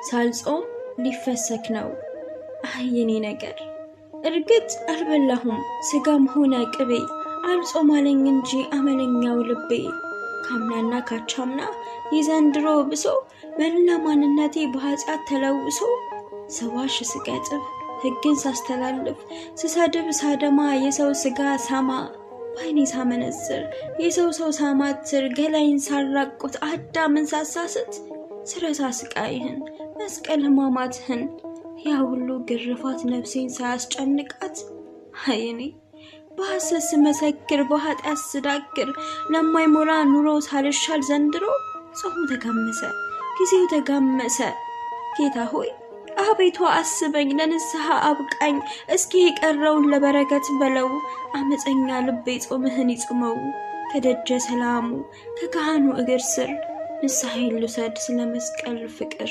ሳልጾም ሊፈሰክ ነው የኔ ነገር እርግጥ አልበላሁም ስጋም ሆነ ቅቤ አልጾም አለኝ እንጂ አመለኛው ልቤ ካምናና ካቻምና ይዘንድሮ ብሶ በላ ማንነቴ በኃጢአት ተለውሶ ሰዋሽ ስቀጥፍ ህግን ሳስተላልፍ ስሰድብ ሳደማ የሰው ስጋ ሳማ ባይኔ ሳመነዝር የሰው ሳማትር ገላይን ሳራቆት አዳምን ሳሳስት ስረሳ ስቃይህን መስቀል ህማማትህን ያ ሁሉ ግርፋት ነፍሴን ሳያስጨንቃት አይኔ በሐሰት መሰክር በኃጢአት ስዳክር ለማይሞላ ኑሮ ሳልሻል ዘንድሮ ጾሙ ተጋመሰ ጊዜው ተጋመሰ ጌታ ሆይ አቤቱ አስበኝ ለንስሐ አብቃኝ እስኪ የቀረውን ለበረከት በለው አመፀኛ ልቤ ጾምህን ይጾመው ከደጀ ሰላሙ ከካህኑ እግር ስር ንስሐ ይልሰድ ስለመስቀል ፍቅር